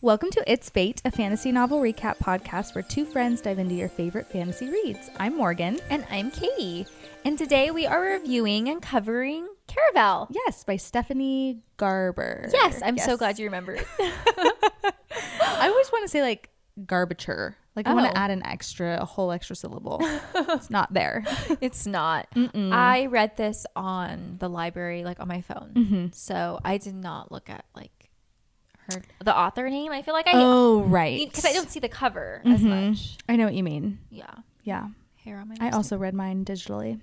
Welcome to It's Fate, a fantasy novel recap podcast where two friends dive into your favorite fantasy reads. I'm Morgan. And I'm Katie. And today we are reviewing and covering Caraval. Yes, by Stephanie Garber. Yes, I'm so glad you remembered. I always want to say like garbature. Like I want to add a whole extra syllable. It's not there. It's not. Mm-mm. I read this on the library, like on my phone. Mm-hmm. So I did not look at like the author name. I feel like right, because I don't see the cover as much. I know what you mean. Yeah. Hair on my I also read mine digitally.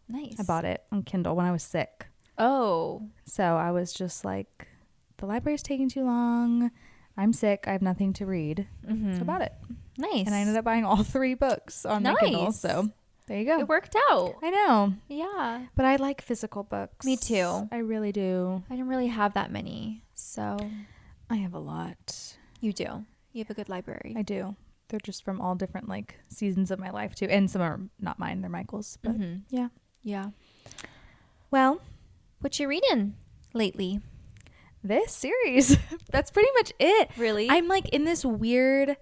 Nice. I bought it on Kindle when I was sick. Oh, so I was just like, the library's taking too long. I'm sick. I have nothing to read. So I bought it. Nice. And I ended up buying all 3 books on my Kindle. So there you go. It worked out. I know. Yeah. But I like physical books. Me too. I really do. I don't really have that many. So I have a lot. You do. You have a good library. I do. They're just from all different like seasons of my life too. And some are not mine. They're Michael's. But yeah. Yeah. Well, what you reading lately? This series. That's pretty much it. Really? I'm like in this weird,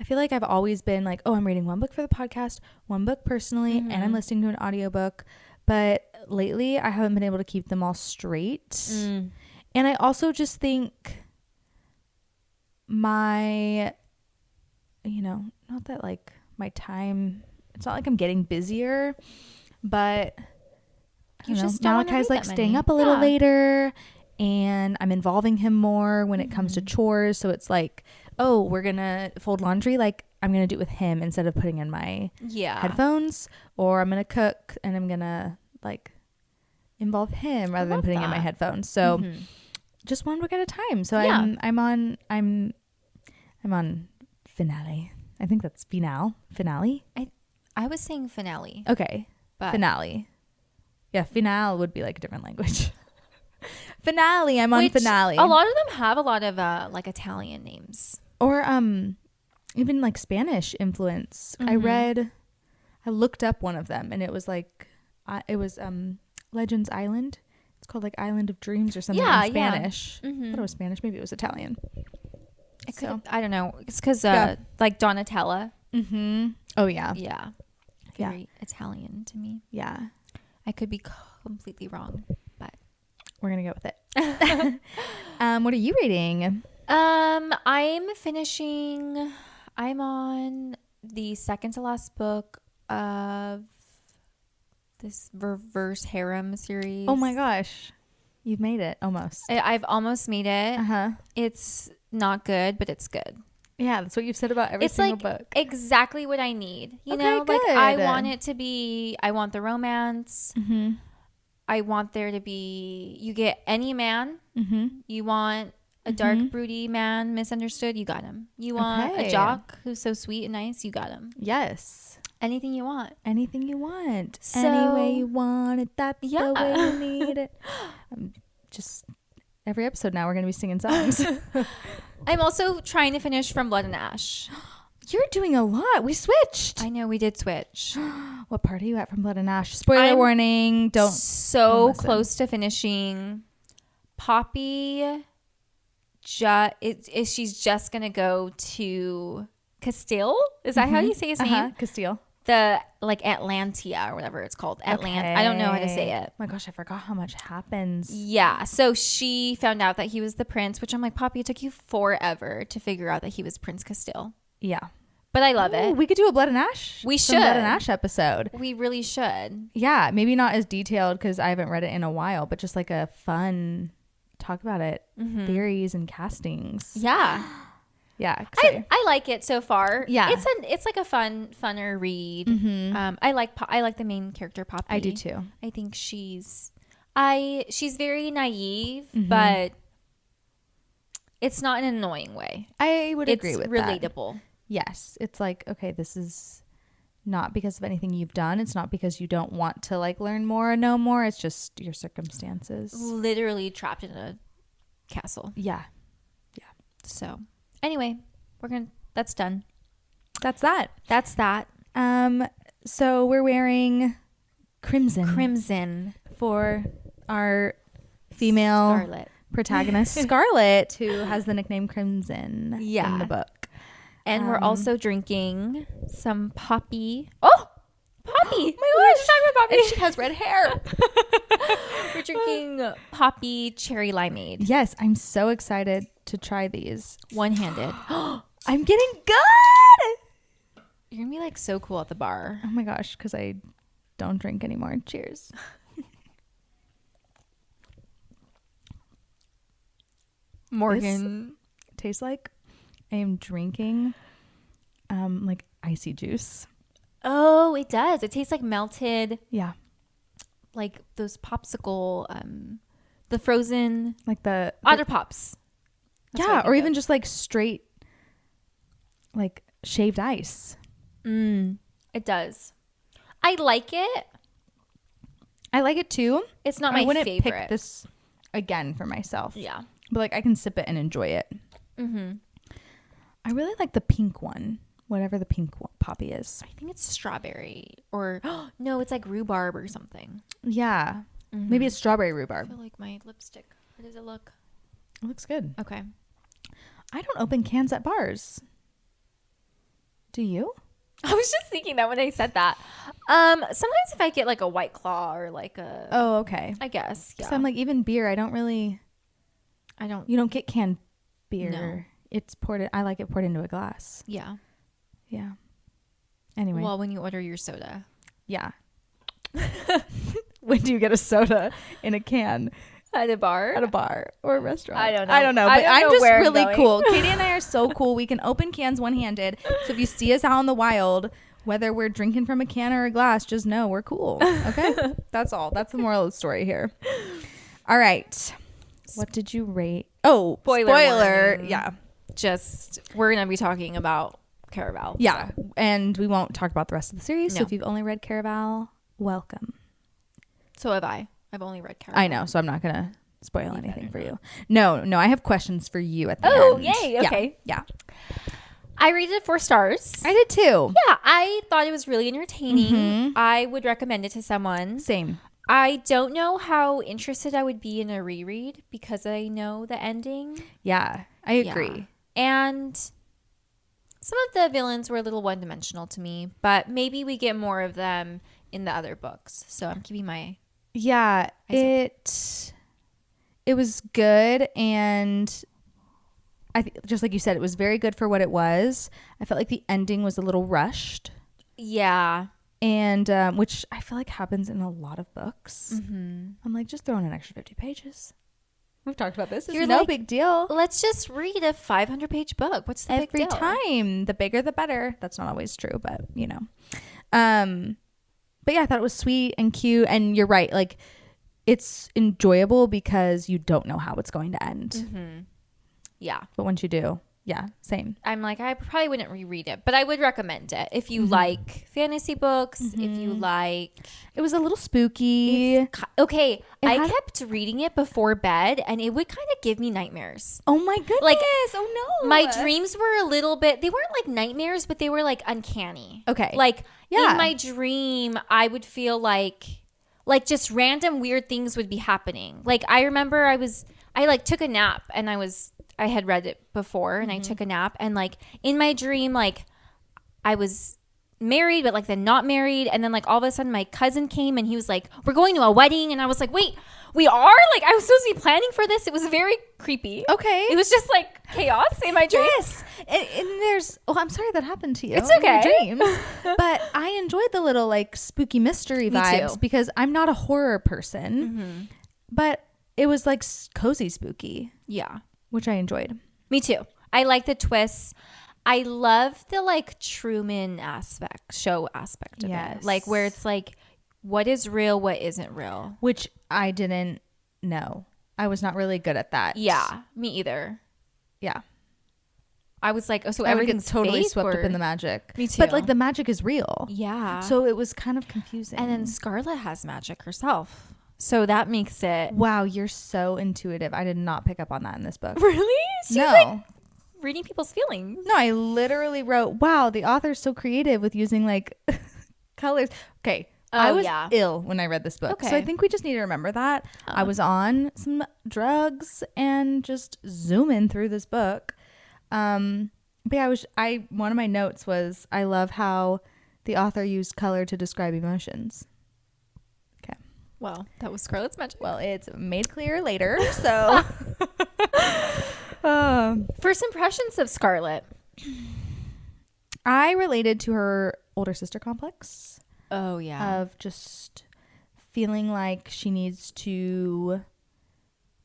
I feel like I've always been like, oh, I'm reading one book for the podcast, one book personally, and I'm listening to an audiobook. But lately I haven't been able to keep them all straight. And I also just think not that like my time, it's not like I'm getting busier, but Malachi's like staying up a little later, and I'm involving him more when it comes to chores. So it's like, oh, we're gonna fold laundry, like I'm gonna do it with him instead of putting in my headphones, or I'm gonna cook and I'm gonna like involve him rather than putting in my headphones. So just one book at a time. So I'm on finale. I think that's finale. I was saying finale. Okay, but finale. Yeah, finale would be like a different language. Finale. I'm on finale. A lot of them have a lot of like Italian names, or even like Spanish influence. I looked up one of them, and it was like Legends Island. It's called like Island of Dreams or something in Spanish. I thought it was Spanish. Maybe it was Italian. I don't know. It's because like Donatella. Oh yeah. Yeah. Very Italian to me. Yeah. I could be completely wrong, but we're gonna go with it. What are you reading? I'm on the second to last book of this reverse harem series. Oh my gosh, you've made it almost. I've almost made it. It's not good, but it's good. Yeah, that's what you've said about every single book. Exactly what I need. You know, good. Like I want it to be. I want the romance. I want there to be. You get any man. You want a dark, broody man, misunderstood. You got him. You want a jock who's so sweet and nice. You got him. Yes. Anything you want. Anything you want. So, any way you want it. That's the way you need it. Just every episode now we're going to be singing songs. I'm also trying to finish From Blood and Ash. You're doing a lot. We switched. I know, we did switch. What part are you at from Blood and Ash? Spoiler warning. Don't close to finishing. Poppy she's just going to go to Castile? Is that how you say his name? Castile. The like Atlantia or whatever it's called. I don't know how to say it. Oh my gosh, I forgot how much happens. Yeah. So she found out that he was the prince, which I'm like, Poppy, it took you forever to figure out that he was Prince Castile. Yeah. But I love it. We could do a Blood and Ash. We should. Blood and Ash episode. We really should. Yeah. Maybe not as detailed because I haven't read it in a while, but just like a fun talk about it. Theories and castings. Yeah. Yeah, I like it so far. Yeah, it's like a funner read. I like the main character Poppy. I do too. I think she's very naive, but it's not in an annoying way. I would agree with that. It's relatable. Yes, it's like, okay, this is not because of anything you've done. It's not because you don't want to like learn more or know more. It's just your circumstances. Literally trapped in a castle. Yeah. So. Anyway, that's done. That's that. So we're wearing crimson Crimson for our female protagonist Scarlett, who has the nickname Crimson in the book. And we're also drinking some Poppy. Oh, Poppy! My gosh, talking about Poppy. And she has red hair. We're drinking Poppy Cherry Limeade. Yes, I'm so excited to try these. One-handed. I'm getting good. You're gonna be like so cool at the bar. Oh my gosh, because I don't drink anymore. Cheers. Morgan. This tastes like I am drinking like icy juice. Oh, it does. It tastes like melted. Yeah. Like those popsicle, the frozen, like the Otter Pops. That's or even just like straight, like shaved ice. It does. I like it. I like it too. It's not my favorite. I wouldn't pick this again for myself. Yeah. But like I can sip it and enjoy it. Mm-hmm. I really like the pink one, whatever the pink Poppy is. I think it's strawberry or no, it's like rhubarb or something. Yeah. Mm-hmm. Maybe it's strawberry rhubarb. I feel like my lipstick. How does it look? It looks good. Okay. I don't open cans at bars. Do you? I was just thinking that when I said that. Sometimes if I get like a White Claw or like a... Oh, okay. I guess. Yeah. So I'm like, even beer, I don't really... You don't get canned beer. No. It's poured... I like it poured into a glass. Yeah. Yeah. Anyway. Well, when you order your soda. Yeah. When do you get a soda in a can? At a bar? At a bar or a restaurant. I don't know. But I'm just really cool. Katie and I are so cool. We can open cans one-handed. So if you see us out in the wild, whether we're drinking from a can or a glass, just know we're cool. Okay? That's all. That's the moral of the story here. All right. What did you rate? Oh, spoiler. Yeah. We're going to be talking about Caraval. Yeah. So. And we won't talk about the rest of the series. No. So if you've only read Caraval, welcome. So have I. I've only read Caraval. I know, so I'm not going to spoil anything for you. No, I have questions for you at the end. Oh, yay. Okay. Yeah. I rated it 4 stars. I did too. Yeah, I thought it was really entertaining. Mm-hmm. I would recommend it to someone. Same. I don't know how interested I would be in a reread because I know the ending. Yeah, I agree. Yeah. And some of the villains were a little one-dimensional to me, but maybe we get more of them in the other books. So I'm keeping my... Yeah, it was good, and just like you said, it was very good for what it was. I felt like the ending was a little rushed. Yeah. And which I feel like happens in a lot of books. Mm-hmm. I'm like, just throw in an extra 50 pages. We've talked about this. It's no big deal. Let's just read a 500-page book. What's the big deal? Every time. The bigger, the better. That's not always true, but you know. But yeah, I thought it was sweet and cute. And you're right. Like, it's enjoyable because you don't know how it's going to end. Mm-hmm. Yeah. But once you do, yeah, same. I'm like, I probably wouldn't reread it, but I would recommend it. If you like fantasy books, if you like... It was a little spooky. Okay, I kept reading it before bed, and it would kind of give me nightmares. Oh my goodness. Like, oh no. My dreams were a little bit... They weren't like nightmares, but they were like uncanny. Okay. Like, in my dream, I would feel like just random weird things would be happening. Like, I remember I like took a nap, and I had read it before, and I took a nap, and like in my dream, like I was married, but like then not married, and then like all of a sudden my cousin came, and he was like, "We're going to a wedding," and I was like, "Wait, we are?" Like I was supposed to be planning for this. It was very creepy. Okay, it was just like chaos in my dreams. Yes, and there's. Oh, I'm sorry that happened to you. It's okay. In your dreams, but I enjoyed the little like spooky mystery vibes because I'm not a horror person, but it was like cozy spooky. Yeah. Which I enjoyed. Me too. I like the twists. I love the like Truman show aspect of it. Like where it's like, what is real, what isn't real. Which I didn't know. I was not really good at that. Yeah, me either. Yeah. I was like, oh, so everything's totally fake, swept up in the magic. Me too. But like the magic is real. Yeah. So it was kind of confusing. And then Scarlett has magic herself. So that makes it... Wow, you're so intuitive. I did not pick up on that in this book. Really? She's like reading people's feelings. No, I literally wrote, wow, the author's so creative with using like colors. Okay, I was ill when I read this book. Okay. So I think we just need to remember that. I was on some drugs and just zooming through this book. But yeah, one of my notes was, I love how the author used color to describe emotions. Okay. Well, that was Scarlett's magic. Well, it's made clear later. So first impressions of Scarlett. I related to her older sister complex. Oh, yeah. Of just feeling like she needs to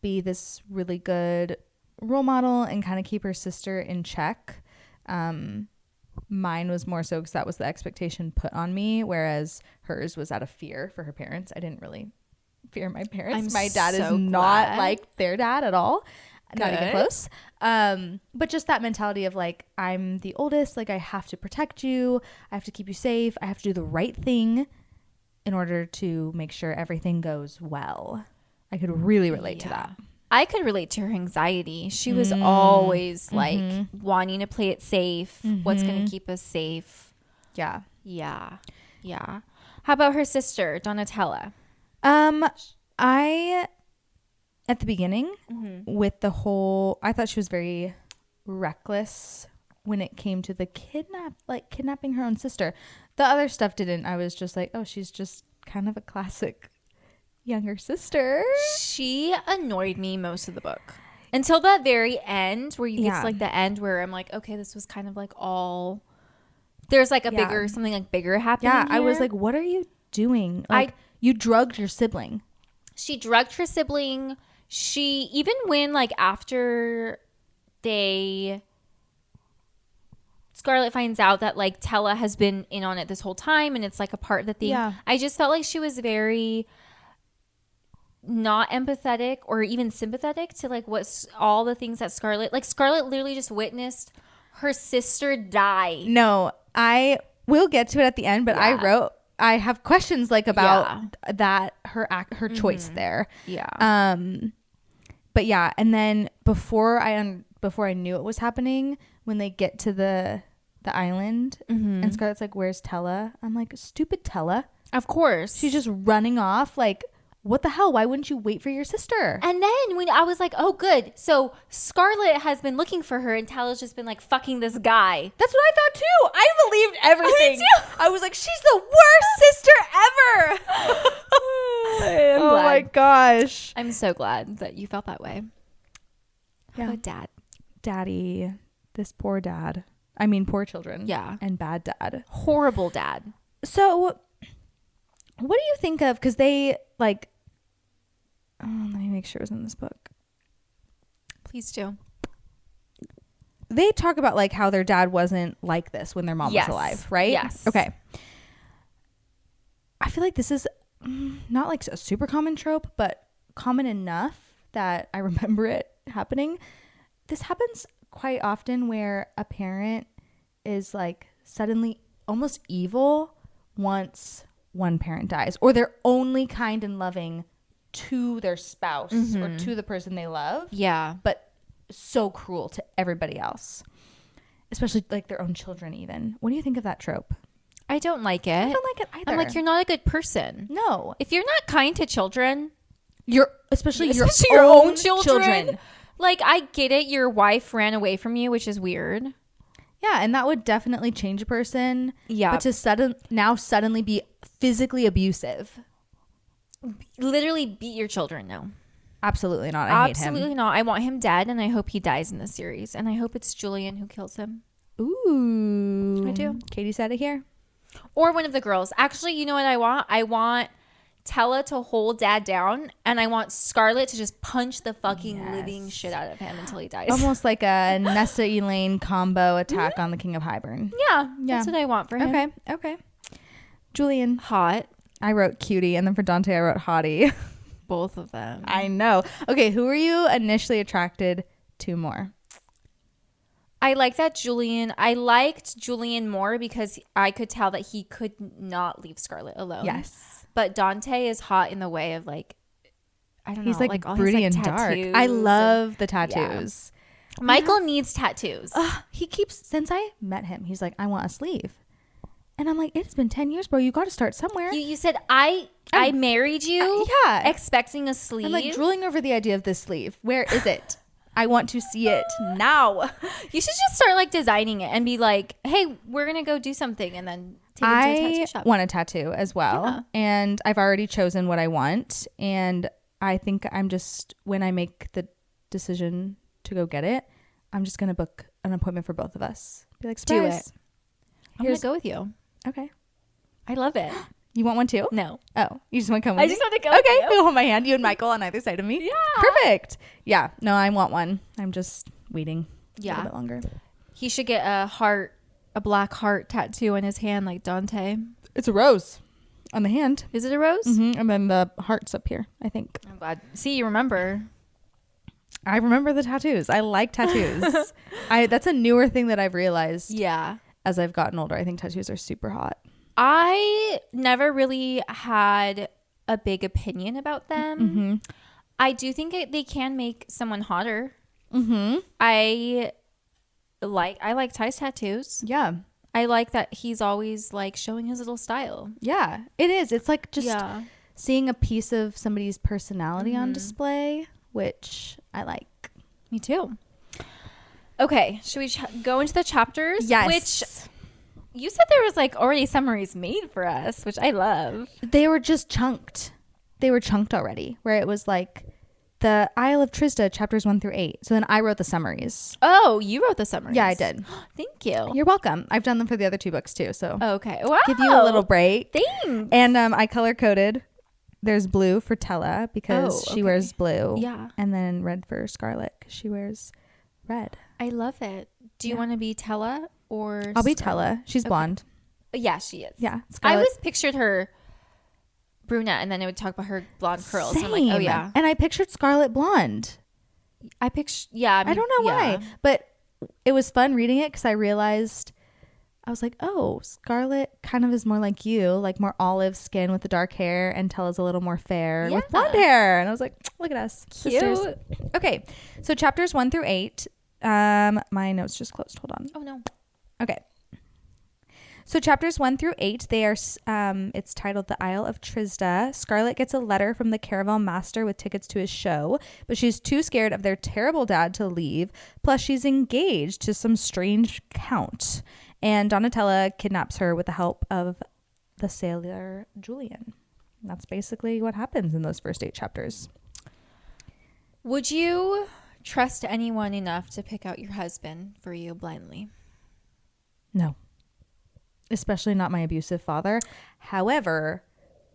be this really good role model and kind of keep her sister in check. Mine was more so because that was the expectation put on me, whereas hers was out of fear for her parents. I didn't really fear my parents. My dad is not like their dad at all. Not even close. But just that mentality of like, I'm the oldest, like I have to protect you, I have to keep you safe, I have to do the right thing in order to make sure everything goes well. I could really relate to that. I could relate to her anxiety. She was always like wanting to play it safe. What's going to keep us safe? Yeah. How about her sister, Donatella? At the beginning, with the whole, I thought she was very reckless when it came to the kidnapping her own sister. The other stuff didn't. I was just like, oh, she's just kind of a classic younger sister. She annoyed me most of the book until that very end, where you get to like the end where I'm like, okay, this was kind of like all. There's like a bigger something like bigger happening. Yeah, here. I was like, what are you doing? Like, you drugged your sibling. She drugged her sibling. She, even when like after Scarlett finds out that like Tella has been in on it this whole time and it's like a part of the thing. Yeah. I just felt like she was very not empathetic or even sympathetic to like what's all the things that Scarlett literally just witnessed her sister die. No, I will get to it at the end, but I have questions like about that, her choice there. Yeah. But yeah, and then before I knew it was happening, when they get to the island and Scarlett's like, where's Tella? I'm like, stupid Tella. Of course. She's just running off. Like, what the hell? Why wouldn't you wait for your sister? And then when I was like, oh, good. So Scarlett has been looking for her and Tella's just been like fucking this guy. That's what I thought too. I believed everything. I was like, she's the worst sister ever. Oh my gosh. I'm so glad that you felt that way. Yeah. How about Dad? Daddy. This poor dad. I mean, poor children. Yeah. And bad dad. Horrible dad. So what do you think of, because they like, let me make sure it was in this book. Please do. They talk about like how their dad wasn't like this when their mom was alive, right? Yes. Okay. I feel like this is not like a super common trope, but common enough that I remember it happening. This happens quite often where a parent is like suddenly almost evil once one parent dies, or they're only kind and loving to their spouse or to the person they love. Yeah. But so cruel to everybody else, especially like their own children even. What do you think of that trope? I don't like it. I don't like it either. I'm like, you're not a good person. No. If you're not kind to children, especially your own children. Like, I get it. Your wife ran away from you, which is weird. Yeah, and that would definitely change a person. Yeah. But to suddenly be physically abusive. Literally beat your children, no. Absolutely not. I hate him. Absolutely not. I want him dead, and I hope he dies in this series. And I hope it's Julian who kills him. Ooh. I do. Katie said it here. Or one of the girls. Actually, you know what I want? I want Tella to hold Dad down, and I want Scarlett to just punch the fucking living shit out of him until he dies. Almost like a Nesta Elaine combo attack on the King of Highburn. Yeah, that's what I want for him. Okay. Julian. Hot. I wrote cutie, and then for Dante I wrote hottie. Both of them. I know. Okay, who were you initially attracted to more? I like that Julian. I liked Julian more because I could tell that he could not leave Scarlett alone. Yes. But Dante is hot in the way of like, I don't know. He's like all broody his, and dark. I love the tattoos. Yeah. Michael needs tattoos. He keeps, since I met him, he's like, I want a sleeve. And I'm like, it's been 10 years, bro. You got to start somewhere. You said, I married you expecting a sleeve. I'm like drooling over the idea of this sleeve. Where is it? I want to see it now. You should just start like designing it and be like, hey, we're going to go do something and then take it to a tattoo shop. I want a tattoo as well. Yeah. And I've already chosen what I want. And I think I'm just, when I make the decision to go get it, I'm just going to book an appointment for both of us. Be like, surprise. Do it. I'm going to go with you. Okay. I love it. You want one too? No. Oh, you just want to come with me? I just want to go with you. Okay, you'll hold my hand. You and Michael on either side of me. Yeah. Perfect. Yeah. No, I want one. I'm just waiting a little bit longer. He should get a black heart tattoo on his hand like Dante. It's a rose on the hand. Is it a rose? Mm-hmm. And then the heart's up here, I think. I'm glad. See, you remember. I remember the tattoos. I like tattoos. That's a newer thing that I've realized. Yeah. As I've gotten older, I think tattoos are super hot. I never really had a big opinion about them. Mm-hmm. I do think they can make someone hotter. Mm-hmm. I like Ty's tattoos. Yeah. I like that he's always like showing his little style. Yeah, it is. It's like just seeing a piece of somebody's personality on display, which I like. Me too. Okay, should we go into the chapters? Yes. Which you said there was like already summaries made for us, which I love. They were just chunked. They were chunked already, where it was like the Isle of Trisda, chapters 1 through 8. So then I wrote the summaries. Oh, you wrote the summaries? Yeah, I did. Thank you. You're welcome. I've done them for the other 2 books too. So okay, wow. Give you a little break. Thanks. And I color coded. There's blue for Tella because she wears blue. Yeah. And then red for Scarlett because she wears red. I love it. Do you want to be Tella or I'll be Tella. She's blonde. Yeah, she is. Yeah. Scarlett. I always pictured her brunette and then it would talk about her blonde curls. Same. And I'm like, oh yeah. And I pictured Scarlett blonde. I don't know why, but it was fun reading it because I realized I was like, oh, Scarlett kind of is more like you, like more olive skin with the dark hair, and Tella's a little more fair with blonde hair. And I was like, look at us. Cute. Sisters. Okay. So chapters 1 through 8. My notes just closed. Hold on. Oh no. Okay. So chapters 1 through 8, they are, it's titled The Isle of Trisda. Scarlett gets a letter from the Caraval master with tickets to his show, but she's too scared of their terrible dad to leave. Plus she's engaged to some strange count, and Donatella kidnaps her with the help of the sailor Julian. That's basically what happens in those first 8 chapters. Would you trust anyone enough to pick out your husband for you blindly? No. Especially not my abusive father. However,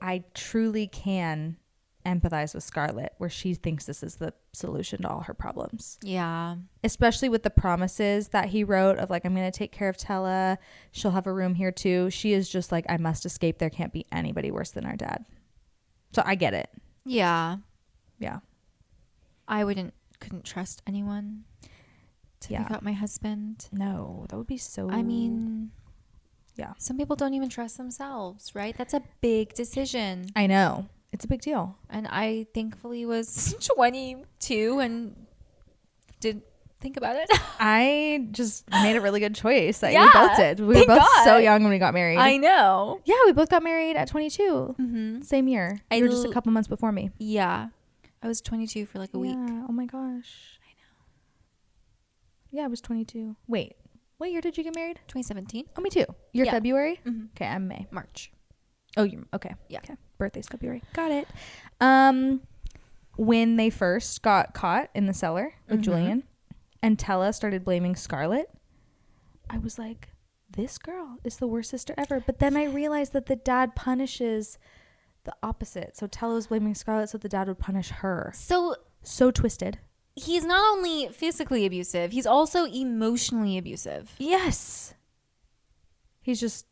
I truly can empathize with Scarlett, where she thinks this is the solution to all her problems. Yeah. Especially with the promises that he wrote of like, I'm going to take care of Tella. She'll have a room here too. She is just like, I must escape. There can't be anybody worse than our dad. So I get it. Yeah. Yeah. I couldn't trust anyone to pick out my husband. No, that would be so... I mean... Yeah. Some people don't even trust themselves, right? That's a big decision. I know. It's a big deal. And I thankfully was 22 and didn't think about it. I just made a really good choice. We both did. We were both so young when we got married. I know. Yeah, we both got married at 22. Mm-hmm. Same year. You were just a couple months before me. Yeah. I was 22 for like a week. Oh my gosh. I know. Yeah, I was 22. Wait. What year did you get married? 2017. Oh, me too. You're February? Mm-hmm. Okay, I'm May. March. Oh, you're okay. Yeah. Okay. Birthday's February. Got it. When they first got caught in the cellar with Julian and Tella started blaming Scarlett, I was like, this girl is the worst sister ever. But then I realized that the dad punishes the opposite. So Tella was blaming Scarlett so the dad would punish her. So twisted. He's not only physically abusive, he's also emotionally abusive. Yes. He's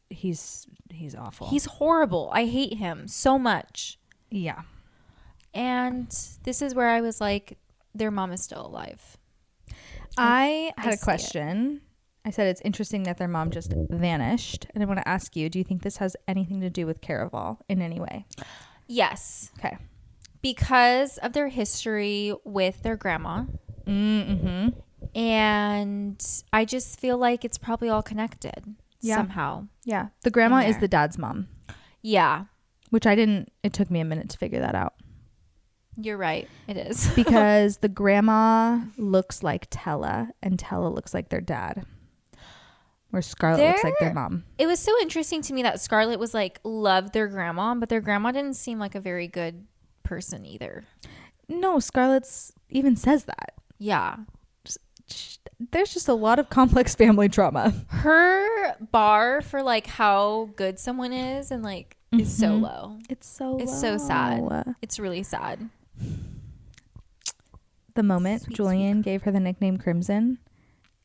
awful. He's horrible. I hate him so much. Yeah. And this is where I was like, their mom is still alive. I had a question. I said it's interesting that their mom just vanished. And I want to ask you, do you think this has anything to do with Caraval in any way? Yes. Okay. Because of their history with their grandma. Mm-hmm. And I just feel like it's probably all connected. somehow. Yeah. The grandma is the dad's mom. Yeah. Which it took me a minute to figure that out. You're right. It is. Because the grandma looks like Tella and Tella looks like their dad. Where Scarlett looks like their mom. It was so interesting to me that Scarlett was like, loved their grandma, but their grandma didn't seem like a very good person either. No, Scarlett's even says that. Yeah. There's just a lot of complex family trauma. Her bar for like how good someone is and like is so low. It's so sad. It's really sad. The moment Julian gave her the nickname Crimson,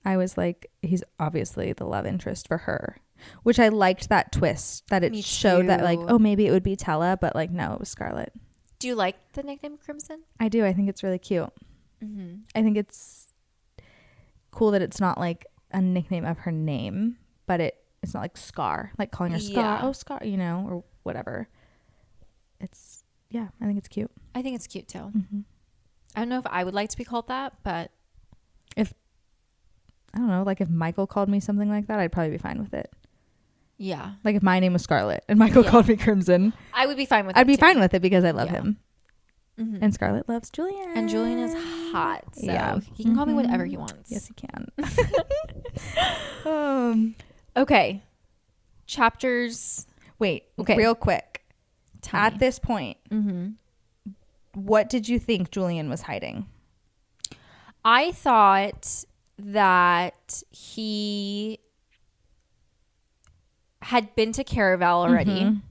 I was like, he's obviously the love interest for her, which I liked that twist that it showed that like, oh, maybe it would be Tella, but like, no, it was Scarlett. Do you like the nickname Crimson? I do. I think it's really cute. I think it's cool that it's not like a nickname of her name, but it's not like Scar, like calling her Scar, oh Scar, or whatever. I think it's cute. I think it's cute too. I don't know if I would like to be called that, but I don't know, like if Michael called me something like that, I'd probably be fine with it. Yeah. Like if my name was Scarlett and Michael called me Crimson, I would be fine with it. I'd be fine with it because I love him. And Scarlett loves Julian. And Julian is hot. So he can call me whatever he wants. Yes, he can. Okay. Chapters. Wait, real quick. At this point, what did you think Julian was hiding? I thought that he had been to Caraval already.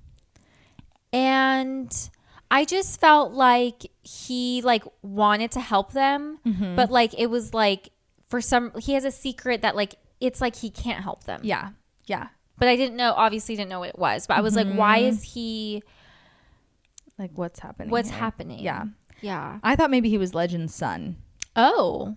And I just felt like he like wanted to help them, but like it was like he has a secret that like it's like he can't help them. Yeah. But I obviously didn't know what it was. But I was like, why is he like what's happening? What's happening? Yeah. I thought maybe he was Legend's son. Oh.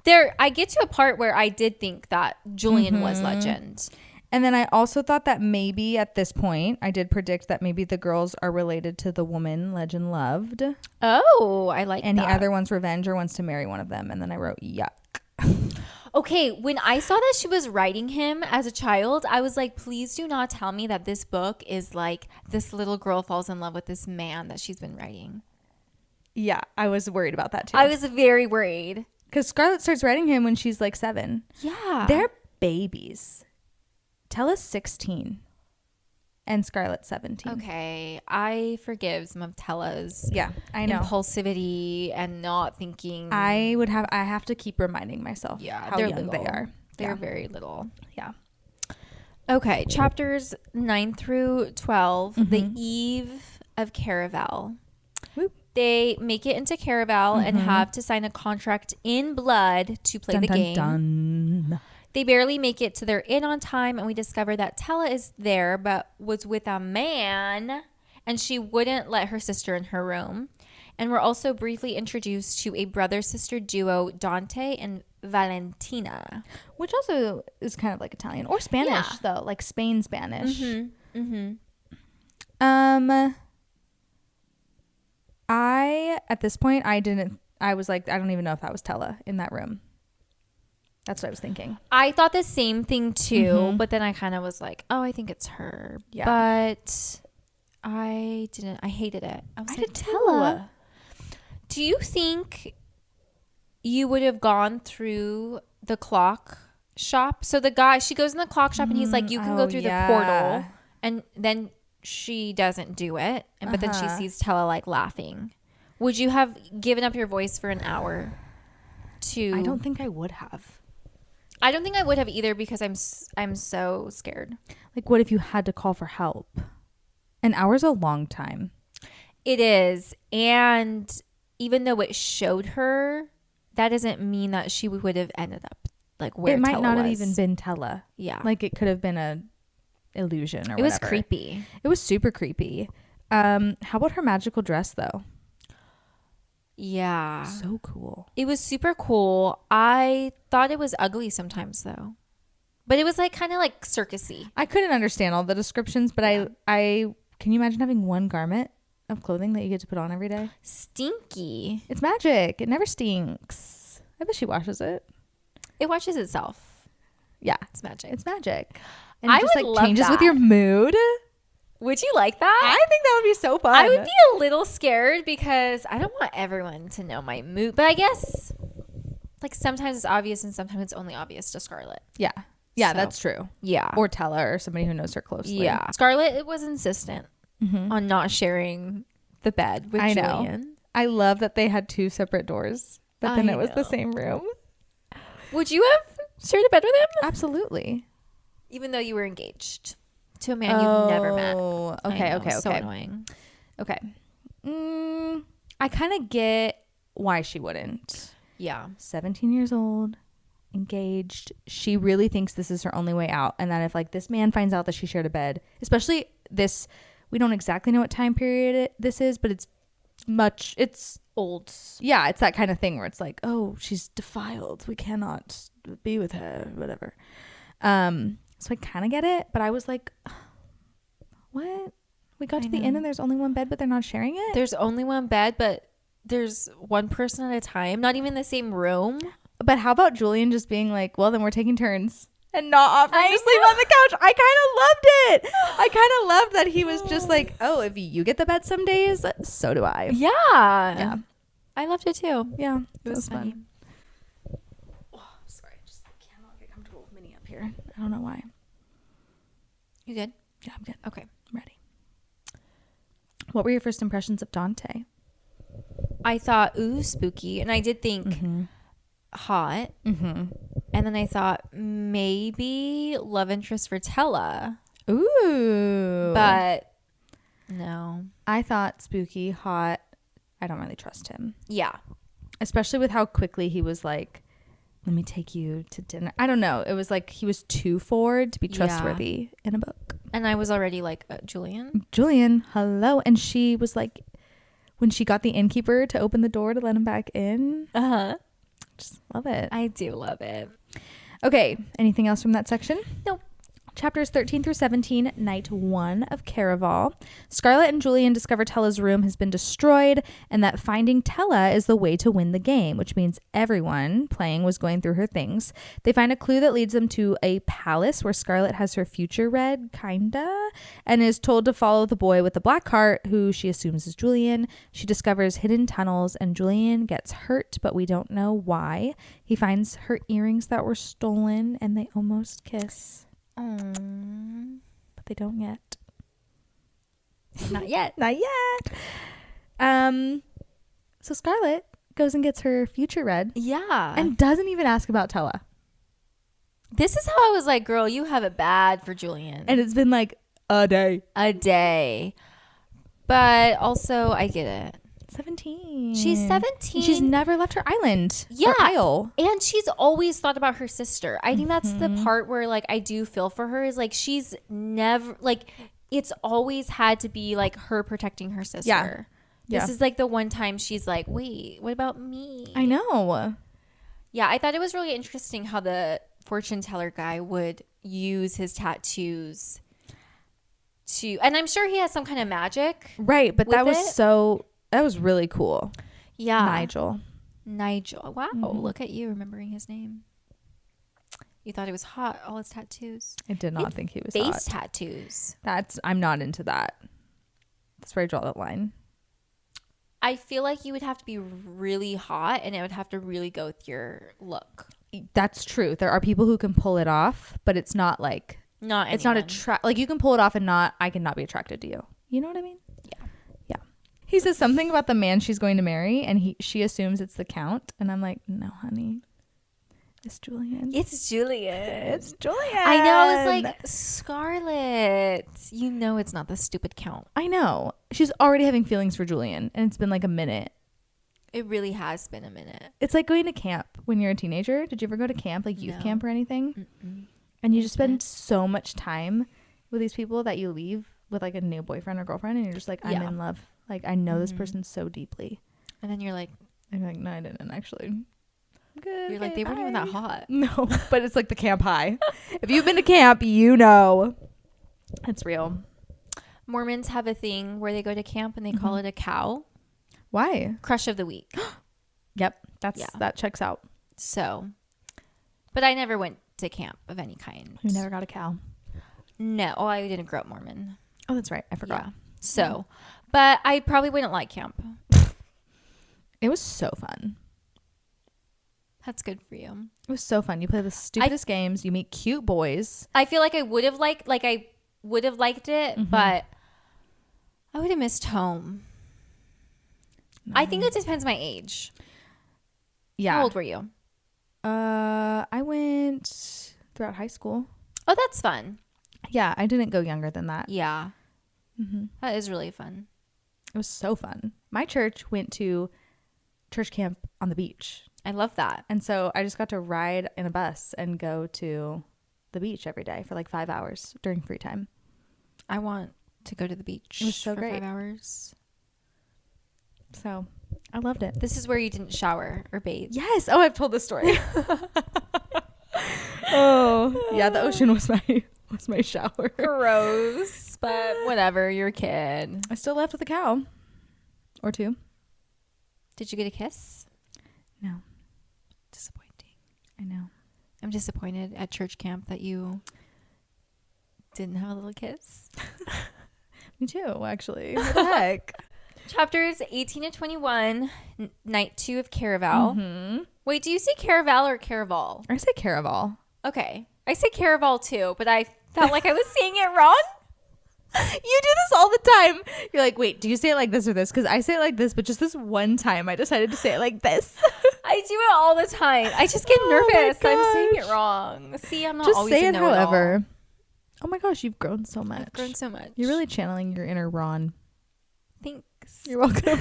I get to a part where I did think that Julian was Legend. And then I also thought that maybe at this point, I did predict that maybe the girls are related to the woman Legend loved. Oh, I like that. And he either wants revenge or wants to marry one of them. And then I wrote, yuck. Okay, when I saw that she was writing him as a child, I was like, please do not tell me that this book is like this little girl falls in love with this man that she's been writing. Yeah, I was worried about that too. I was very worried. Because Scarlett starts writing him when she's like 7. Yeah. They're babies. Tella's 16 and Scarlett's 17. Okay, I forgive some of Tella's I know. impulsivity and not thinking. I have to keep reminding myself how young little. They are. They're very little. Yeah. Okay, chapters 9 through 12, the eve of Caraval. Woo. They make it into Caraval and have to sign a contract in blood to play the game. Dun. They barely make it to their inn on time, and we discover that Tella is there but was with a man, and she wouldn't let her sister in her room. And we're also briefly introduced to a brother-sister duo, Dante and Valentina. Which also is kind of like Italian. Or Spanish, though. Like Spain Spanish. At this point, I was like, I don't even know if that was Tella in that room. That's what I was thinking. I thought the same thing too, but then I kind of was like, oh, I think it's her. Yeah. But I didn't. I hated it. I was like, Tella, do you think you would have gone through the clock shop? So the guy, she goes in the clock shop and he's like, you can go through the portal. And then she doesn't do it. But then she sees Tella like laughing. Would you have given up your voice for an hour to... I don't think I would have. I don't think I would have either because I'm so scared. Like, what if you had to call for help? An hour's a long time. It is. And even though it showed her, that doesn't mean that she would have ended up like where Tella was. It might not have even been Tella. Yeah. Like, it could have been a illusion or whatever. It was creepy. It was super creepy. How about her magical dress, though? Yeah. So cool. It was super cool. I thought it was ugly sometimes though. But it was like kind of like circusy. I couldn't understand all the descriptions, but I can you imagine having one garment of clothing that you get to put on every day? Stinky. It's magic. It never stinks. I bet she washes it. It washes itself. Yeah. It's magic. It's magic. And I it just would like love changes that. with your mood. Would you like that? I think that would be so fun. I would be a little scared because I don't want everyone to know my mood. But I guess like sometimes it's obvious and sometimes it's only obvious to Scarlett. Yeah. Yeah, So, that's true. Yeah. Or Tella or somebody who knows her closely. Yeah. Scarlett was insistent on not sharing the bed with Julian. I love that they had 2 separate doors, but then it was the same room. Would you have shared a bed with him? Absolutely. Even though you were engaged to a man you've never met. Okay. So annoying. Okay. I kind of get why she wouldn't. Yeah. 17 years old, engaged. She really thinks this is her only way out. And that if like this man finds out that she shared a bed, especially this, we don't exactly know what time period this is, but it's old. Yeah, it's that kind of thing where it's like, oh, she's defiled. We cannot be with her, whatever. So I kind of get it, but I was like, what? We got to the inn and there's only one bed, but they're not sharing it? There's only one bed, but there's one person at a time, not even the same room. But how about Julian just being like, well, then we're taking turns and not offering to sleep on the couch? I kind of loved it. I kind of loved that he was just like, oh, if you get the bed some days, so do I. Yeah. Yeah. I loved it too. Yeah. It was funny. Oh, sorry. I just cannot get comfortable with Minnie up here. I don't know why. You good? Yeah, I'm good. Okay. I'm ready. What were your first impressions of Dante? I thought, ooh, spooky. And I did think hot. And then I thought maybe love interest for Tella. Ooh. But no. I thought spooky, hot. I don't really trust him. Yeah. Especially with how quickly he was like, let me take you to dinner. I don't know. It was like he was too forward to be trustworthy in a book. And I was already like, Julian, hello. And she was like, when she got the innkeeper to open the door to let him back in. Just love it. I do love it. Okay. Anything else from that section? Nope. Chapters 13 through 17, night 1 of Caraval. Scarlett and Julian discover Tella's room has been destroyed and that finding Tella is the way to win the game, which means everyone playing was going through her things. They find a clue that leads them to a palace where Scarlett has her future read, kinda, and is told to follow the boy with the black heart, who she assumes is Julian. She discovers hidden tunnels and Julian gets hurt, but we don't know why. He finds her earrings that were stolen and they almost kiss. But they don't yet. Not yet. Not yet. So Scarlett goes and gets her future read. Yeah. And doesn't even ask about Tella. This is how I was like, girl, you have it bad for Julian. And it's been like a day. But also, I get it. 17. She's 17. She's never left her island. Yeah. Or isle. And she's always thought about her sister. I think that's the part where like I do feel for her is like she's never like it's always had to be like her protecting her sister. Yeah. This is like the one time she's like, wait, what about me? I know. Yeah, I thought it was really interesting how the fortune teller guy would use his tattoos to, and I'm sure he has some kind of magic. Right, but that was really cool. Yeah. Nigel. Wow, look at you remembering his name. You thought he was hot, all his tattoos. I did not think he was face hot. tattoos. I'm not into that. That's where I draw that line. I feel like you would have to be really hot and it would have to really go with your look. That's true. There are people who can pull it off, but it's not like it's not like you can pull it off and I cannot be attracted to you. You know what I mean? Yeah. He says something about the man she's going to marry and she assumes it's the count and I'm like, no, honey. It's Julian. It's Julian. I know. I was like, Scarlett, you know it's not the stupid count. I know. She's already having feelings for Julian and it's been like a minute. It really has been a minute. It's like going to camp when you're a teenager. Did you ever go to camp, like youth camp or anything? Mm-mm. And you just spend so much time with these people that you leave with like a new boyfriend or girlfriend and you're just like, I'm in love. Like I know this person so deeply. And then you're like, no, I didn't actually. Good. You're like, they weren't even that hot. No, but it's like the camp high. If you've been to camp, you know. It's real. Mormons have a thing where they go to camp and they call it a cow. Why? Crush of the week. Yep. That checks out. So, but I never went to camp of any kind. You never got a cow? No. Oh, I didn't grow up Mormon. Oh, that's right. I forgot. Yeah. So, but I probably wouldn't like camp. It was so fun. That's good for you. It was so fun. You play the stupidest games. You meet cute boys. I feel like I would have liked it, but I would have missed home. No. I think it depends my age. Yeah. How old were you? I went throughout high school. Oh, that's fun. Yeah, I didn't go younger than that. Yeah. That is really fun. It was so fun. My church went to church camp on the beach. I love that. And so I just got to ride in a bus and go to the beach every day for like 5 hours during free time. I want to go to the beach. It was so great. 5 hours. So I loved it. This is where you didn't shower or bathe. Yes. Oh, I've told this story. Oh, yeah. The ocean was my shower. Gross. But whatever. You're a kid. I still left with a cow or two. Did you get a kiss? No. Disappointing. I know. I'm disappointed at church camp that you didn't have a little kiss. Me too, actually. What the heck? Chapters 18 to 21, night 2 of Caraval. Wait, do you say Caraval or Caraval? I say Caraval. Okay. I say Caraval too, but I felt like I was saying it wrong. You do this all the time. You're like, wait, do you say it like this or this? Because I say it like this, but just this one time I decided to say it like this. I do it all the time. I just get nervous. I'm saying it wrong. See, I'm not just always say a it know-it-all. however. Oh my gosh, you've grown so much. I've grown so much. You're really channeling your inner Ron. Thanks. You're welcome.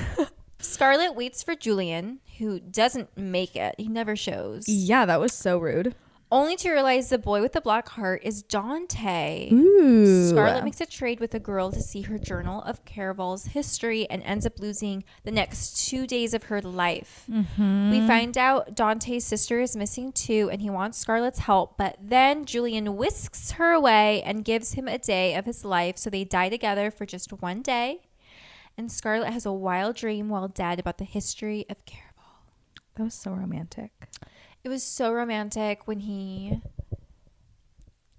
Scarlett waits for Julian, who doesn't make it. He never shows. Yeah, that was so rude. Only to realize the boy with the black heart is Dante. Ooh. Scarlett makes a trade with a girl to see her journal of Caraval's history and ends up losing the next 2 days of her life. We find out Dante's sister is missing too, and he wants Scarlett's help, but then Julian whisks her away and gives him a day of his life, so they die together for just one day. And Scarlett has a wild dream while dead about the history of Caraval. That was so romantic. It was so romantic when he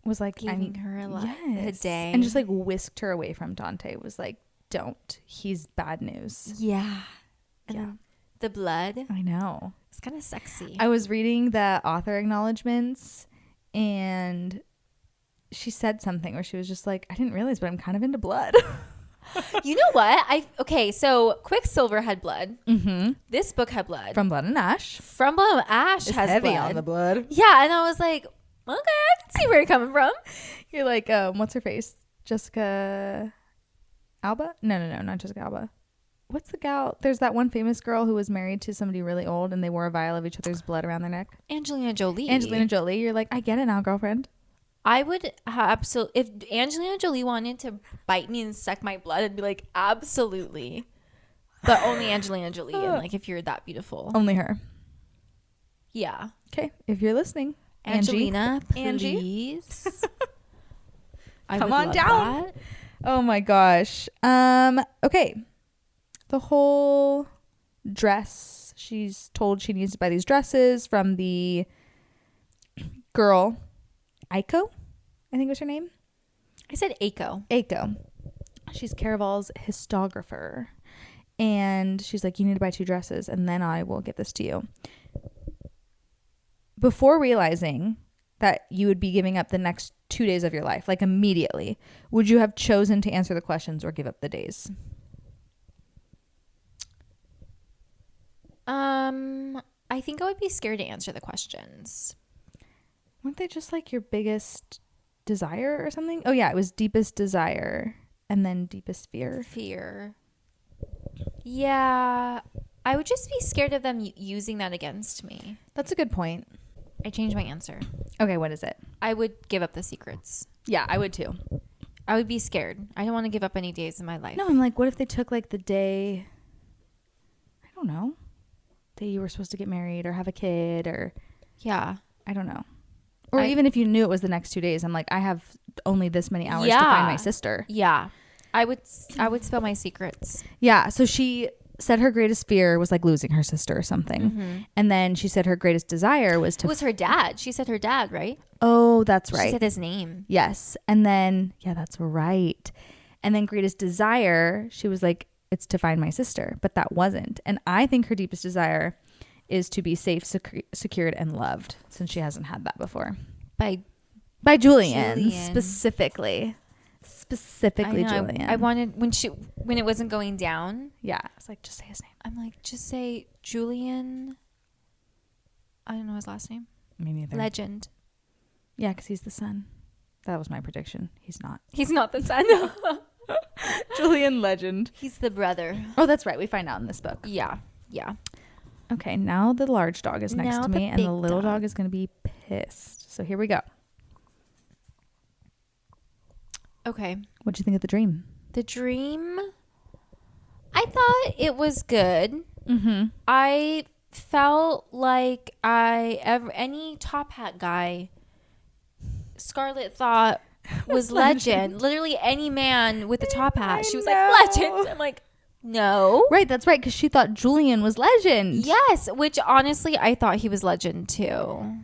was like giving her a day and just like whisked her away from Dante. Was like, don't. He's bad news. Yeah. And yeah. The blood. I know. It's kind of sexy. I was reading the author acknowledgements and she said something where she was just like, I didn't realize, but I'm kind of into blood. You know what? So Quicksilver had blood. This book had blood. From Blood and Ash. From Blood and Ash it's has heavy blood. on the blood. Yeah, and I was like, okay, I can see where you're coming from. You're like, what's her face? Jessica Alba? No, not Jessica Alba. What's the gal? There's that one famous girl who was married to somebody really old and they wore a vial of each other's blood around their neck. Angelina Jolie. You're like, I get it now, girlfriend. I would absolutely, if Angelina Jolie wanted to bite me and suck my blood, I'd be like, absolutely. But only Angelina Jolie. And like, if you're that beautiful. Only her. Yeah. Okay. If you're listening, Angelina, Angie. please. Come on down. That. Oh my gosh. Okay. The whole dress. She's told she needs to buy these dresses from the girl. Aiko, I think was her name. I said Aiko. She's Caraval's histographer. And she's like, you need to buy 2 dresses and then I will get this to you. Before realizing that you would be giving up the next 2 days of your life, like immediately, would you have chosen to answer the questions or give up the days? I think I would be scared to answer the questions. Weren't they just like your biggest desire or something? Oh yeah, it was deepest desire and then deepest fear. Yeah, I would just be scared of them using that against me. That's a good point. I changed my answer. Okay, what is it? I would give up the secrets. Yeah, I would too. I would be scared. I don't want to give up any days in my life. No, I'm like, what if they took like the day, I don't know, day you were supposed to get married or have a kid or. Yeah. I don't know. Or even if you knew it was the next 2 days, I'm like, I have only this many hours to find my sister. Yeah. I would spill my secrets. Yeah. So she said her greatest fear was like losing her sister or something. And then she said her greatest desire was to... It was her dad. She said her dad, right? Oh, that's right. She said his name. Yes. And then, yeah, that's right. And then greatest desire, she was like, it's to find my sister. But that wasn't. And I think her deepest desire is to be safe, secured, and loved, since she hasn't had that before. By Julian. Specifically Julian. I wanted when it wasn't going down. Yeah, I was like, just say his name. I'm like, just say Julian. I don't know his last name. Me neither. Legend. Yeah, because he's the son. That was my prediction. He's not. He's not the son. Julian Legend. He's the brother. Oh, that's right. We find out in this book. Yeah. Okay, now the large dog is next to me, and the little dog is going to be pissed. So here we go. Okay. What'd you think of the dream? The dream, I thought it was good. I felt like any top hat guy Scarlett thought was legend. Literally any man with a top hat. She was like, legend. I'm like, no. Right, that's right, because she thought Julian was legend. Yes, which honestly, I thought he was legend too.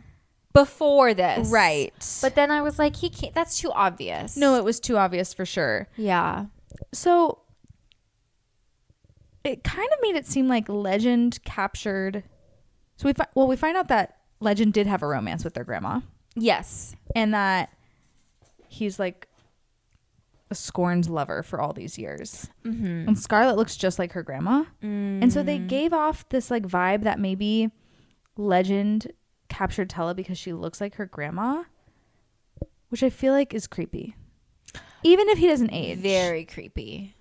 Before this. Right. But then I was like, he can't, that's too obvious. No, it was too obvious for sure. Yeah. So it kind of made it seem like Legend captured. So we find out that Legend did have a romance with their grandma. Yes. And that he's like a scorned lover for all these years. And Scarlett looks just like her grandma. And so they gave off this like vibe that maybe Legend captured Tella because she looks like her grandma, which I feel like is creepy. Even if he doesn't age. Very creepy.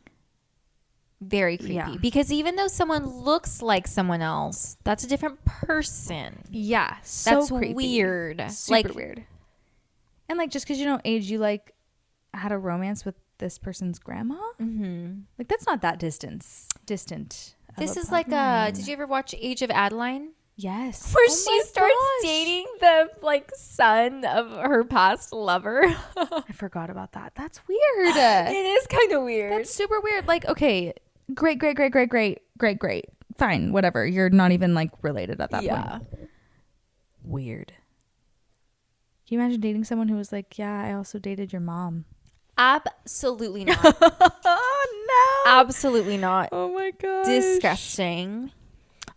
Yeah. Because even though someone looks like someone else, that's a different person. Yeah. So that's creepy. weird. Super weird. And like, just because you don't age, you like had a romance with this person's grandma? Like, that's not that distant. This is like did you ever watch Age of Adeline? Yes. Where she starts dating the like son of her past lover. I forgot about that. That's weird. It is kind of weird. That's super weird. Like, okay, great. Fine, whatever. You're not even like related at that point. Weird. Can you imagine dating someone who was like, yeah, I also dated your mom? Absolutely not. Oh, no. Absolutely not. Oh my god. Disgusting.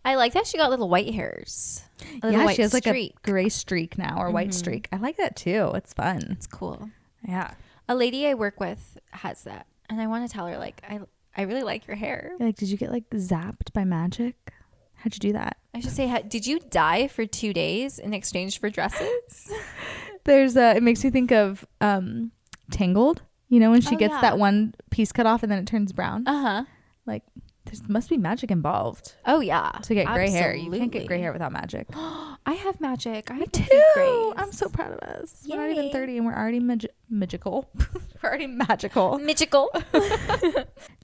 I like that she got little white hairs. Yeah, she has like a gray streak now, or white streak. I like that too. It's fun. It's cool. Yeah. A lady I work with has that. And I want to tell her, like, I really like your hair. Like, did you get like zapped by magic? How'd you do that? I should say, did you dye for 2 days in exchange for dresses? It makes me think of Tangled. You know, when she gets that one piece cut off and then it turns brown. Like, there must be magic involved. Oh yeah, to get gray hair. You can't get gray hair without magic. I have magic. I Me have too. I'm so proud of us. Yay. We're not even 30 and we're already magical. We're already magical. Magical.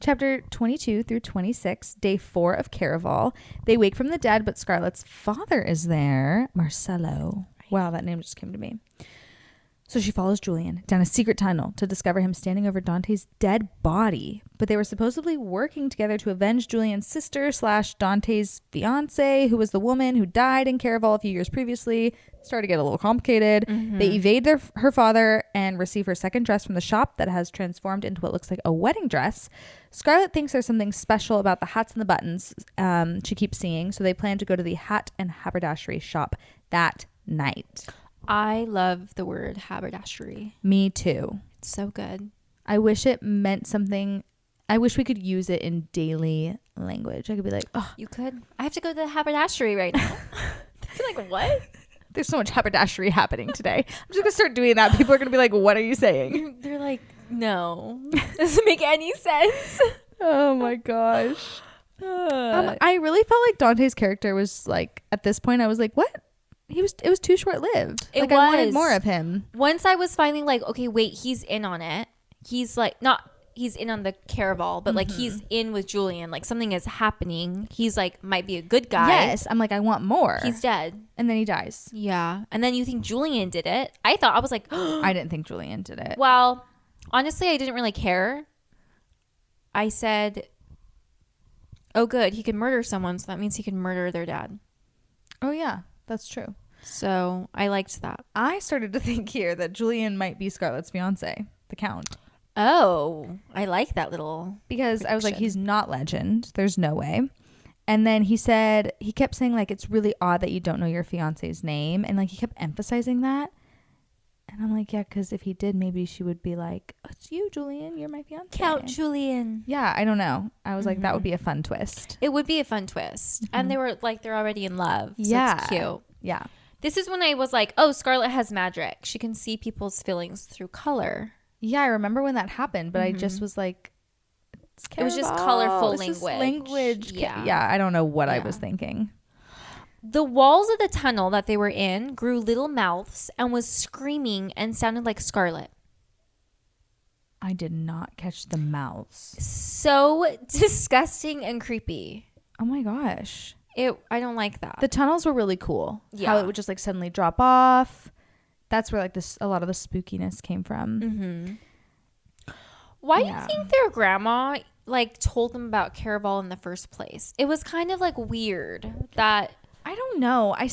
Chapter 22 through 26, day 4 of Caraval. They wake from the dead, but Scarlett's father is there, Marcello. Wow, that name just came to me. So she follows Julian down a secret tunnel to discover him standing over Dante's dead body. But they were supposedly working together to avenge Julian's sister / Dante's fiance, who was the woman who died in Caraval a few years previously. Started to get a little complicated. They evade her father and receive her second dress from the shop that has transformed into what looks like a wedding dress. Scarlett thinks there's something special about the hats and the buttons she keeps seeing. So they plan to go to the hat and haberdashery shop that night. I love the word haberdashery. Me too. It's so good. I wish it meant something. I wish we could use it in daily language. I could be like, oh. You could. I have to go to the haberdashery right now. I'm like, what? There's so much haberdashery happening today. I'm just going to start doing that. People are going to be like, what are you saying? They're like, no. Doesn't make any sense. Oh my gosh. I really felt like Dante's character was like, at this point, I was like, what? It was too short-lived. I wanted more of him. Once I was finally like, okay, wait, he's in on it. He's like, he's in on the Caraval, but like he's in with Julian. Like something is happening. He's like, might be a good guy. Yes. I'm like, I want more. He's dead. And then he dies. Yeah. And then you think Julian did it. I was like, I didn't think Julian did it. Well, honestly, I didn't really care. I said, oh, good, he can murder someone, so that means he can murder their dad. Oh, yeah, that's true. So I liked that. I started to think here that Julian might be Scarlett's fiance, the Count. Oh, I like that little because prediction. I was like, he's not Legend. There's no way. And then he kept saying like, it's really odd that you don't know your fiance's name. And like, he kept emphasizing that. And I'm like, yeah, because if he did, maybe she would be like, oh, it's you, Julian. You're my fiance. Count Julian. Yeah, I don't know. I was like, that would be a fun twist. It would be a fun twist. And they were like, they're already in love. So yeah. It's cute. Yeah. This is when I was like, oh, Scarlett has magic. She can see people's feelings through color. Yeah, I remember when that happened, but I just was like, it was just colorful language. Yeah, I don't know what I was thinking. The walls of the tunnel that they were in grew little mouths and was screaming and sounded like Scarlett. I did not catch the mouths. So disgusting and creepy. Oh my gosh. I don't like that. The tunnels were really cool. Yeah. How it would just like suddenly drop off. That's where like a lot of the spookiness came from. Mm-hmm. Why do you think their grandma like told them about Caraval in the first place? It was kind of like weird that... I don't know. I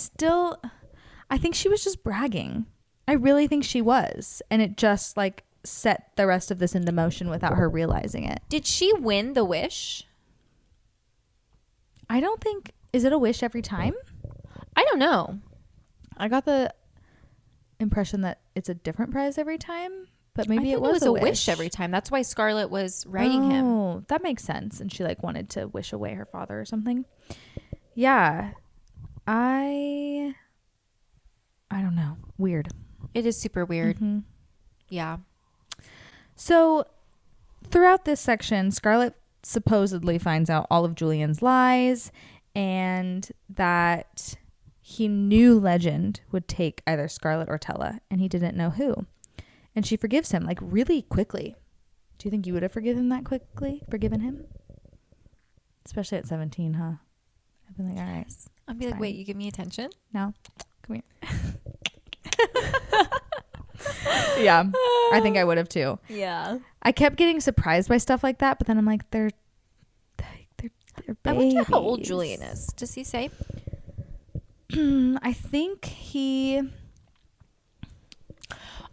think she was just bragging. I really think she was. And it just like set the rest of this into motion without her realizing it. Did she win the wish? I don't think... Is it a wish every time? I don't know. I got the impression that it's a different prize every time, but maybe it was a wish every time. That's why Scarlett was writing him. Oh, that makes sense. And she like wanted to wish away her father or something. Yeah. I don't know. Weird. It is super weird. Mm-hmm. Yeah. So throughout this section, Scarlett supposedly finds out all of Julian's lies and that he knew Legend would take either Scarlett or Tella, and he didn't know who. And she forgives him like really quickly. Do you think you would have forgiven him? Especially at 17, huh? I'd be like, all right. I'd be like, wait, you give me attention? No. Come here. Yeah. I think I would have too. Yeah. I kept getting surprised by stuff like that, but then I'm like, they're babies. I wonder how old Julian is. Does he say? I think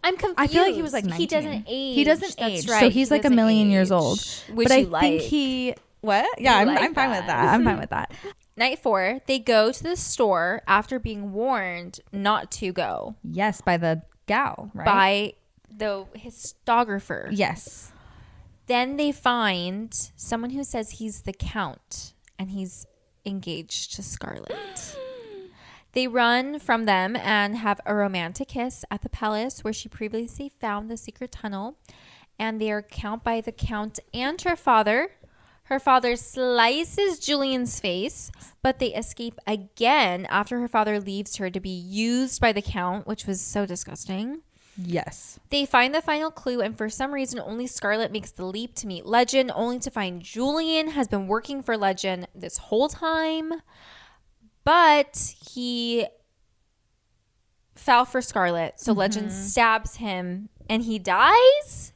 I'm confused. I feel like he was like 19. He doesn't age. He doesn't age. Right. So he's like a million years old. Which but I think he... What? Yeah, I'm fine with that. I'm fine with that. Night 4, they go to the store after being warned not to go. Yes, by the gal, right? By the histographer. Yes. Then they find someone who says he's the Count and he's engaged to Scarlett. They run from them and have a romantic kiss at the palace where she previously found the secret tunnel. And they are count by the Count and her father. Her father slices Julian's face, but they escape again after her father leaves her to be used by the Count, which was so disgusting. Yes. They find the final clue, and for some reason, only Scarlett makes the leap to meet Legend, only to find Julian has been working for Legend this whole time. But he fell for Scarlett, so Legend stabs him, and he dies.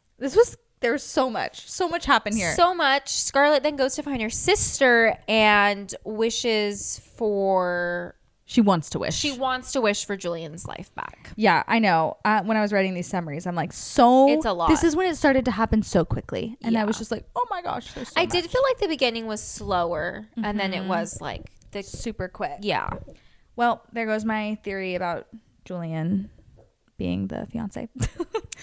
There was so much happened here. So much. Scarlett then goes to find her sister and wishes for... She wants to wish. She wants to wish for Julian's life back. Yeah, I know. When I was writing these summaries, I'm like, it's a lot. This is when it started to happen so quickly. And I was just like, oh my gosh, there's so much. did feel like the beginning was slower. And then it was like... super quick. Yeah. Well, there goes my theory about Julian being the fiance.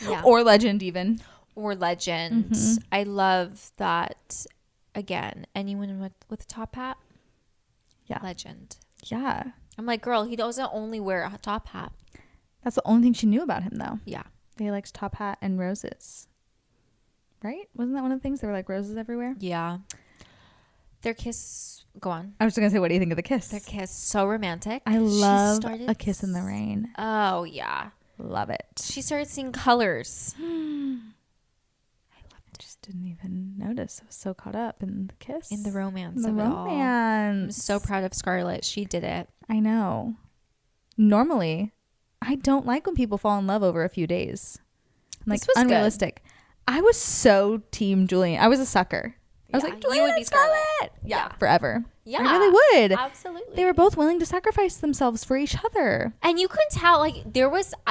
Yeah. Or Legend even. Or Legend. I love that. Again, anyone with a top hat? Yeah. Legend. Yeah. I'm like, girl, he doesn't only wear a top hat. That's the only thing she knew about him, though. Yeah. He likes top hat and roses. Right? Wasn't that one of the things? There were like roses everywhere? Yeah. Their kiss... Go on. I was just going to say, what do you think of the kiss? Their kiss, so romantic. I love a kiss in the rain. Oh, yeah. Love it. She started seeing colors. I just didn't even notice. I was so caught up in the kiss. In the romance of it all. I'm so proud of Scarlett. She did it. I know. Normally, I don't like when people fall in love over a few days. I'm like, unrealistic. Good. I was so team Julian. I was a sucker. I was like, Julian, you would be Scarlett. Yeah, forever. Yeah, I really would. Absolutely. They were both willing to sacrifice themselves for each other. And you could tell, like,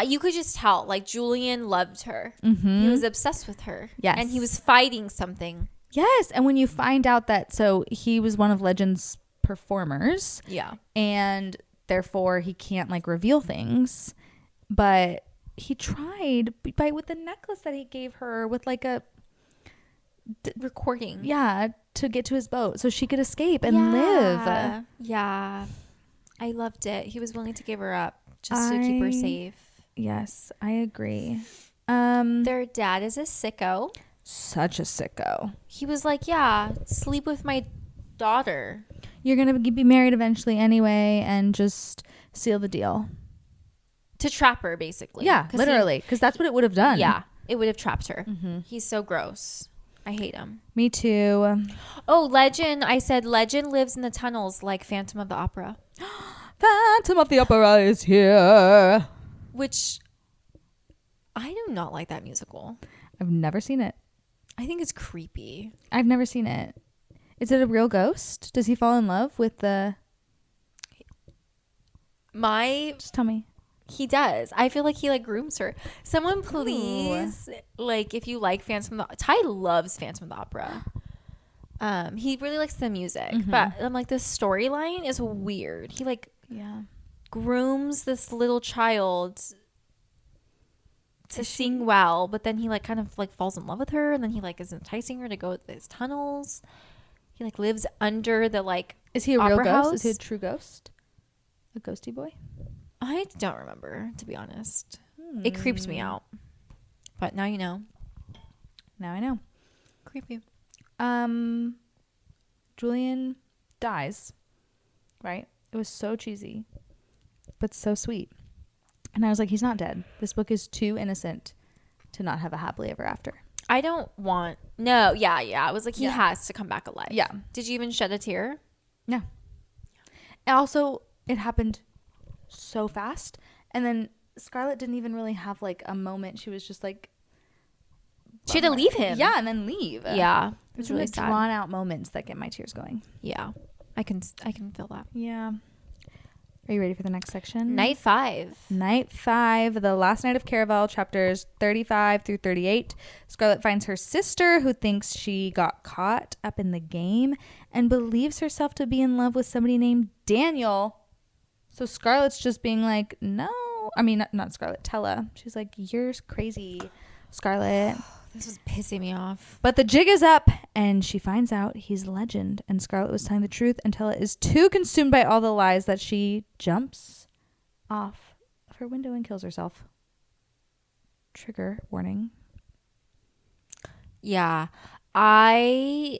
you could just tell, like, Julian loved her. Mm-hmm. He was obsessed with her. Yes. And he was fighting something. Yes. And when you find out that, so he was one of Legend's performers. Yeah. And therefore he can't, like, reveal things. But he tried with the necklace that he gave her with, like, a recording. Yeah, to get to his boat so she could escape and live. Yeah. I loved it. He was willing to give her up just to keep her safe. Yes, I agree. Their dad is a sicko. Such a sicko. He was like, yeah, sleep with my daughter. You're going to be married eventually anyway and just seal the deal. To trap her, basically. Yeah, literally. Because that's what it would have done. Yeah, it would have trapped her. Mm-hmm. He's so gross. I hate him. Me too. Oh, Legend. I said Legend lives in the tunnels like Phantom of the Opera. Phantom of the Opera is here. Which I do not like that musical. I've never seen it. I think it's creepy. I've never seen it. Is it a real ghost? Does he fall in love with the... Just tell me. He does. I feel like he like grooms her. Someone please, like, if you like Phantom of the... Ty loves Phantom of the Opera. He really likes the music, but I'm like, the storyline is weird. He like grooms this little child to sing well, but then he like kind of like falls in love with her, and then he like is enticing her to go to these tunnels. He like lives under the like... Is he a real ghost? Is he a true ghost? A ghosty boy? I don't remember, to be honest. It creeps me out. But now you know. Now I know. Creepy. Julian dies. Right? It was so cheesy, but so sweet. And I was like, he's not dead. This book is too innocent to not have a happily ever after. I don't want... No, yeah. I was like, he has to come back alive. Yeah. Did you even shed a tear? No. And also, it happened so fast, and then Scarlett didn't even really have like a moment. She was just like, she had to leave him. Yeah, and then leave. Yeah, it's really sad. Drawn out moments that get my tears going. Yeah, I can feel that. Yeah. Are you ready for the next section? Night 5. Night 5, the last night of Caraval, chapters 35 through 38. Scarlett finds her sister, who thinks she got caught up in the game and believes herself to be in love with somebody named Daniel. So Scarlett's just being like, no. I mean, not Scarlett, Tella. She's like, you're crazy, Scarlett. This is pissing me off. But the jig is up, and she finds out he's Legend, and Scarlett was telling the truth, and Tella is too consumed by all the lies that she jumps off of her window and kills herself. Trigger warning. Yeah. I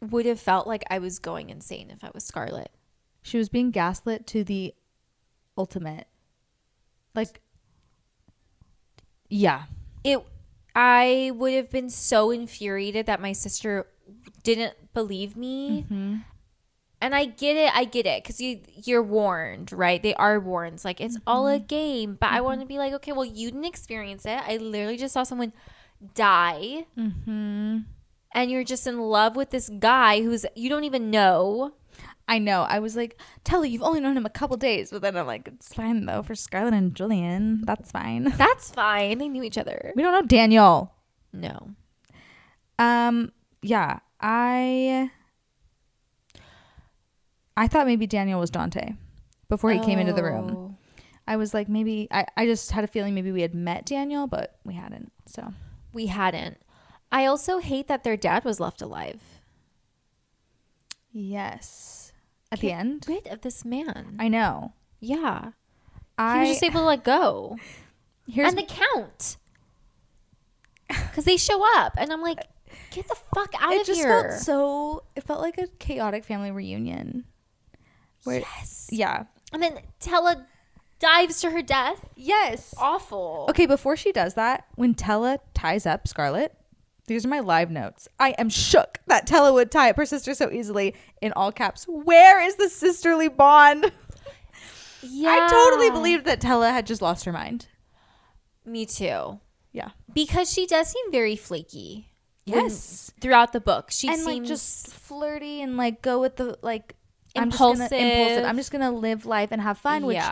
would have felt like I was going insane if I was Scarlett. She was being gaslit to the ultimate. Like, yeah. I would have been so infuriated that my sister didn't believe me. Mm-hmm. And I get it. Because you're warned, right? They are warned. It's like, it's all a game. But I want to be like, okay, well, you didn't experience it. I literally just saw someone die. Mm-hmm. And you're just in love with this guy who's you don't even know. I know. I was like, Tella, you've only known him a couple days. But then I'm like, it's fine, though, for Scarlett and Julian. That's fine. That's fine. They knew each other. We don't know Daniel. No. Yeah. I thought maybe Daniel was Dante before he came into the room. I was like, maybe... I just had a feeling maybe we had met Daniel, but we hadn't. So we hadn't. I also hate that their dad was left alive. Yes. At the end? Get rid of this man. I know. Yeah. He was just able to let go. And the count. Because they show up. And I'm like, get the fuck out of here. It felt like a chaotic family reunion. Yes. Yeah. And then Tella dives to her death. Yes. Awful. Okay, before she does that, when Tella ties up Scarlett, these are my live notes. I am shook that Tella would tie up her sister so easily. In all caps, where is the sisterly bond? Yeah. I totally believed that Tella had just lost her mind. Me too. Yeah. Because she does seem very flaky. Yes. Throughout the book. She and seems like just flirty and like go with the like impulsive. I'm just gonna live life and have fun, which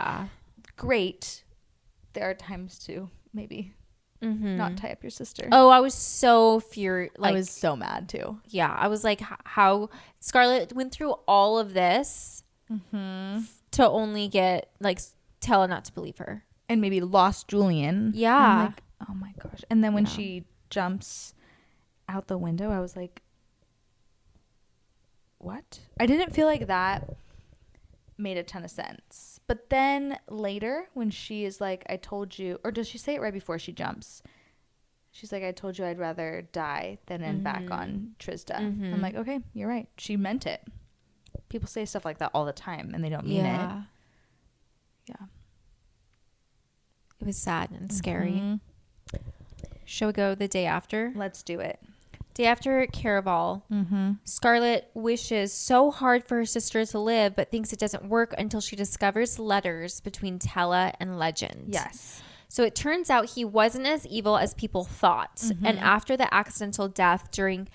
great. There are times to maybe not tie up your sister. Oh, I was so furious. Like, I was so mad too. Yeah, I was like, how Scarlett went through all of this to only get like Tella not to believe her, and maybe lost Julian. Yeah. I'm like, oh my gosh. And then when she jumps out the window, I was like, what? I didn't feel like that made a ton of sense. But then later when she is like, I told you, or does she say it right before she jumps? She's like, I told you I'd rather die than end back on Trisda. I'm like, okay, you're right. She meant it. People say stuff like that all the time and they don't mean it. Yeah. It was sad and scary. Shall we go the day after? Let's do it. Day after Caraval, Scarlett wishes so hard for her sister to live, but thinks it doesn't work until she discovers letters between Tella and Legend. Yes. So it turns out he wasn't as evil as people thought. And after the accidental death during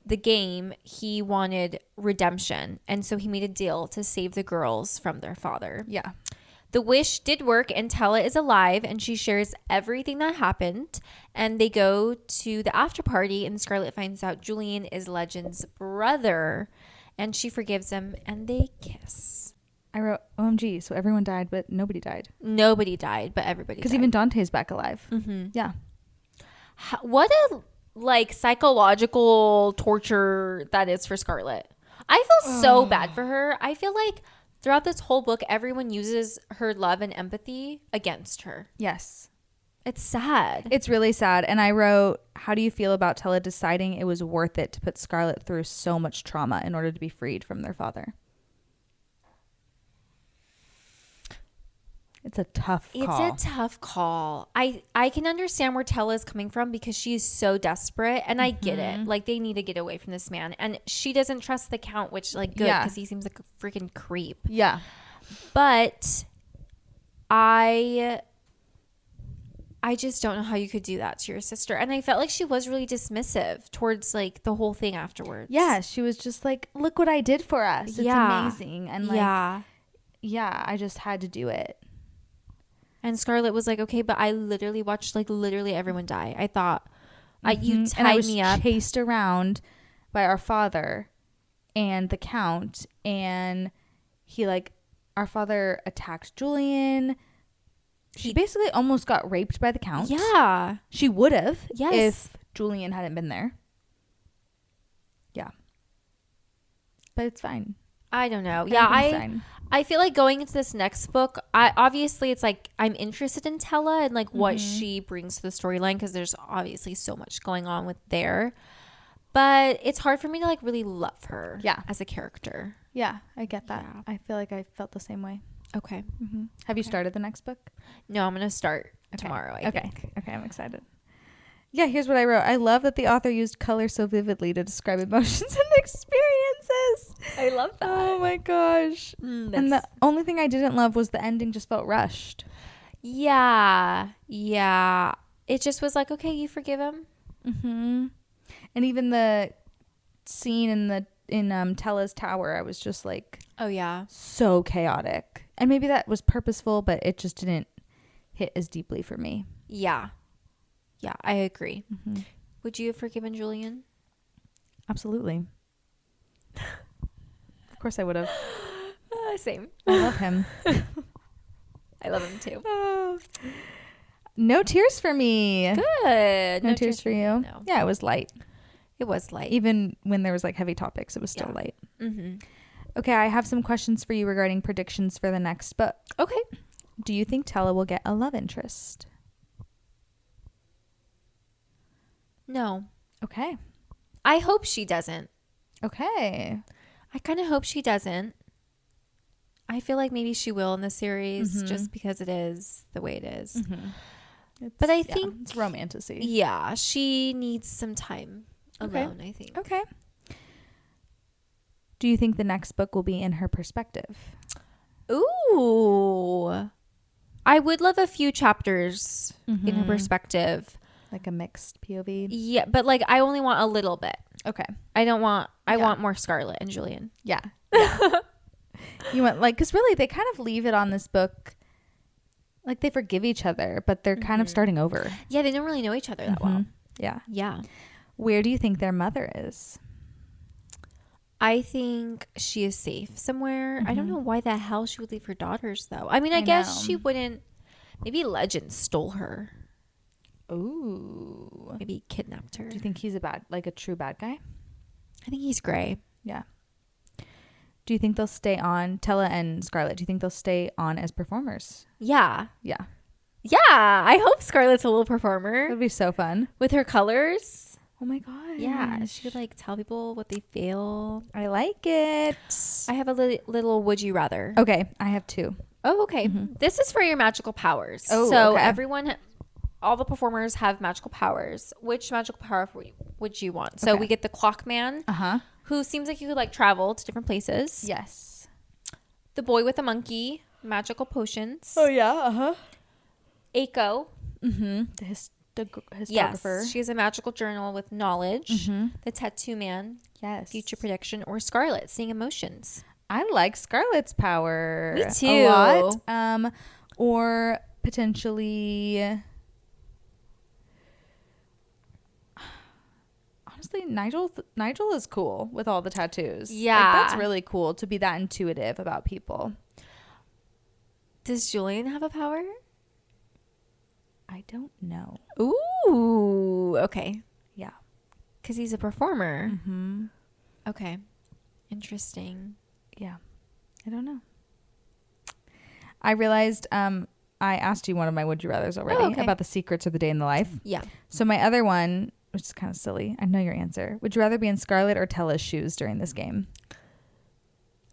the game, he wanted redemption. And so he made a deal to save the girls from their father. Yeah. The wish did work, and Tella is alive, and she shares everything that happened. And they go to the after party, and Scarlett finds out Julian is Legend's brother, and she forgives him, and they kiss. I wrote, OMG, so everyone died, but nobody died. Nobody died, but everybody died. Because even Dante's back alive. Yeah. What a, like, psychological torture that is for Scarlett. I feel so bad for her. I feel like throughout this whole book, everyone uses her love and empathy against her. Yes. It's sad. It's really sad. And I wrote, how do you feel about Tella deciding it was worth it to put Scarlett through so much trauma in order to be freed from their father? It's a tough call. It's a tough call. I can understand where Tella is coming from because she's so desperate, and I get it. Like, they need to get away from this man, and she doesn't trust the Count, which, like, good, because he seems like a freaking creep. Yeah. But I just don't know how you could do that to your sister. And I felt like she was really dismissive towards, like, the whole thing afterwards. Yeah, she was just like, look what I did for us. It's amazing. And like, yeah, I just had to do it. And Scarlett was like, okay, but I literally watched like literally everyone die. I thought you tied and I was me up. Chased around by our father and the Count, and he like, our father attacked Julian. She basically almost got raped by the Count. Yeah. She would have if Julian hadn't been there. Yeah. But it's fine. I don't know. Yeah, I feel like going into this next book, obviously it's like I'm interested in Tella and like what she brings to the storyline, because there's obviously so much going on with there. But it's hard for me to like really love her as a character. Yeah, I get that. Yeah. I feel like I felt the same way. Okay. Have you started the next book? No, I'm going to start tomorrow, I think. Okay, I'm excited. Yeah, here's what I wrote. I love that the author used color so vividly to describe emotions and experiences. I love that. Oh my gosh. And the only thing I didn't love was the ending just felt rushed. Yeah. Yeah. It just was like, okay, you forgive him. And even the scene in Tella's tower, I was just like, oh yeah, so chaotic. And maybe that was purposeful, but it just didn't hit as deeply for me. Yeah. Yeah, I agree. Would you have forgiven Julian? Absolutely. Of course I would have. Same. I love him. I love him too. Oh. No tears for me. Good. No tears for you? No. Yeah, it was light. It was light. Even when there was like heavy topics, it was still light. Okay, I have some questions for you regarding predictions for the next book. Okay. Do you think Tella will get a love interest? No. Okay. I hope she doesn't. Okay. I kind of hope she doesn't. I feel like maybe she will in the series just because it is the way it is. But I think it's romantasy. Yeah, she needs some time alone, I think. Okay. Do you think the next book will be in her perspective? Ooh. I would love a few chapters in her perspective. Like a mixed POV. Yeah, but like I only want a little bit. Okay. I want more Scarlett and Julian. Yeah. You want like, because really they kind of leave it on this book. Like they forgive each other, but they're kind of starting over. Yeah, they don't really know each other that well. Yeah. Yeah. Where do you think their mother is? I think she is safe somewhere. I don't know why the hell she would leave her daughters though. I mean, I guess she wouldn't. Maybe Legend stole her. Ooh. Maybe kidnapped her. Do you think he's a true bad guy? I think he's gray. Yeah. Do you think they'll stay on, Tella and Scarlett, do you think they'll stay on as performers? Yeah. Yeah. Yeah. I hope Scarlett's a little performer. That'd be so fun. With her colors. Oh my God. Yeah. She could like tell people what they feel. I like it. I have a little would you rather. Okay. I have 2. Oh, okay. This is for your magical powers. Oh, so okay. all the performers have magical powers. Which magical power would you want? So we get the Clock Man. Who seems like he could like travel to different places. Yes. The Boy with the Monkey, magical potions. Oh yeah. Aiko. The historiographer. Yes, she has a magical journal with knowledge. The Tattoo Man. Yes. Future prediction. Or Scarlett, seeing emotions. I like Scarlett's power. Me too. A lot. Or potentially. Honestly, Nigel is cool with all the tattoos. Yeah. Like, that's really cool to be that intuitive about people. Does Julian have a power? I don't know. Ooh, okay. Yeah. Because he's a performer. Okay. Interesting. Yeah. I don't know. I realized I asked you one of my would you rathers already about the secrets of the day in the life. Yeah. So my other one, which is kind of silly, I know your answer. Would you rather be in Scarlett or Tella's shoes during this game?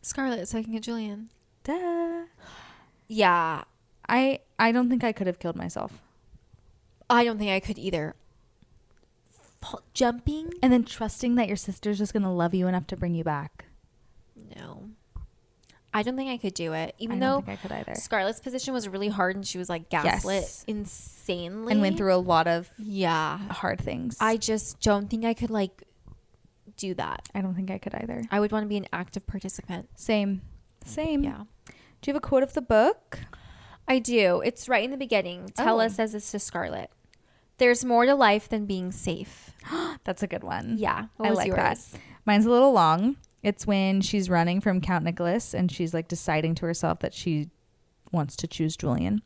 Scarlett, so I can get Julian. Duh. Yeah. I don't think I could have killed myself. I don't think I could either. Jumping? And then trusting that your sister's just going to love you enough to bring you back. No. I don't think I could do it. Even I though don't think I could either. Scarlett's position was really hard and she was like gaslit insanely. And went through a lot of hard things. I just don't think I could like do that. I don't think I could either. I would want to be an active participant. Same. Yeah. Do you have a quote of the book? I do. It's right in the beginning. Tella says this to Scarlett. There's more to life than being safe. That's a good one. Yeah. I like that. Mine's a little long. It's when she's running from Count Nicholas and she's like deciding to herself that she wants to choose Julian.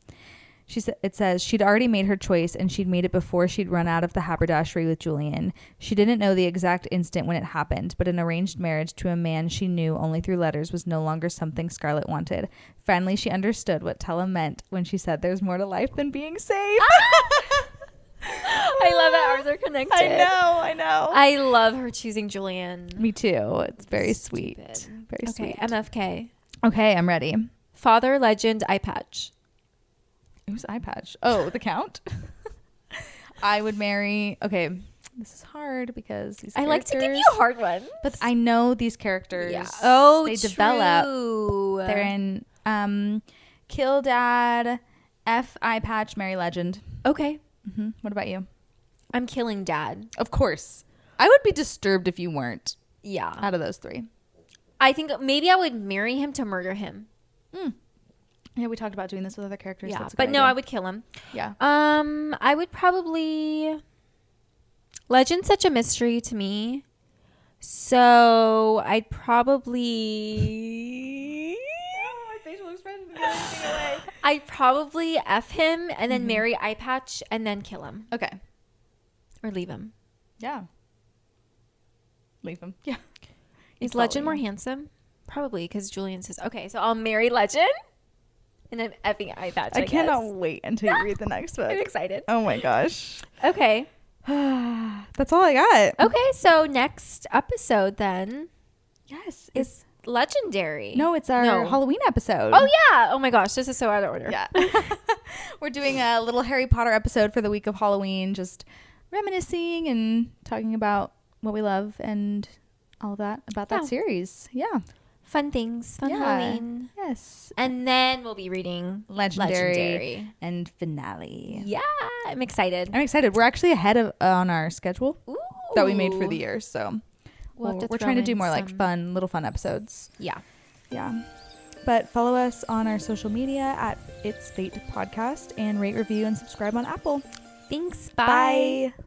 It says she'd already made her choice and she'd made it before she'd run out of the haberdashery with Julian. She didn't know the exact instant when it happened, but an arranged marriage to a man she knew only through letters was no longer something Scarlett wanted. Finally, she understood what Tella meant when she said there's more to life than being safe. I love it. Ours are connected. I know. I love her choosing Julian. Me too. It's very sweet. Very sweet. sweet. MFK. Okay, I'm ready. Father, Legend, Eye Patch. Who's Eye Patch? Oh, the Count? I would marry... Okay, this is hard because these I like to give you hard ones. But I know these characters. Yeah. Oh, they true. Develop. They're in Kill Dad, F Eye Patch, Marry Legend. Okay. What about you? I'm killing Dad. Of course. I would be disturbed if you weren't. Yeah. Out of those 3. I think maybe I would marry him to murder him. Yeah, we talked about doing this with other characters. Yeah, but no, I would kill him. Yeah. I would probably... Legend's such a mystery to me. So I'd probably... my facial expression didn't give anything away. I'd probably F him and then marry Eye Patch and then kill him. Okay. Or leave him. Yeah. Leave him. Yeah. Is Legend more handsome? Probably, because Julian says, okay, so I'll marry Legend and I'm effing Eye Patch, I cannot wait until you read the next book. I'm excited. Oh my gosh. Okay. That's all I got. Okay, so next episode then. Yes. Is legendary. No, it's our Halloween episode. Oh, yeah. Oh my gosh, this is so out of order. Yeah. We're doing a little Harry Potter episode for the week of Halloween, just reminiscing and talking about what we love and all of that about that series. Yeah. fun things. Fun Halloween. Yes. And then we'll be reading Legendary and finale. Yeah, I'm excited. We're actually ahead on our schedule that we made for the year. So we're trying to do more like little fun episodes. Yeah. Yeah. But follow us on our social media at It's Fate Podcast and rate, review, and subscribe on Apple. Thanks. Bye.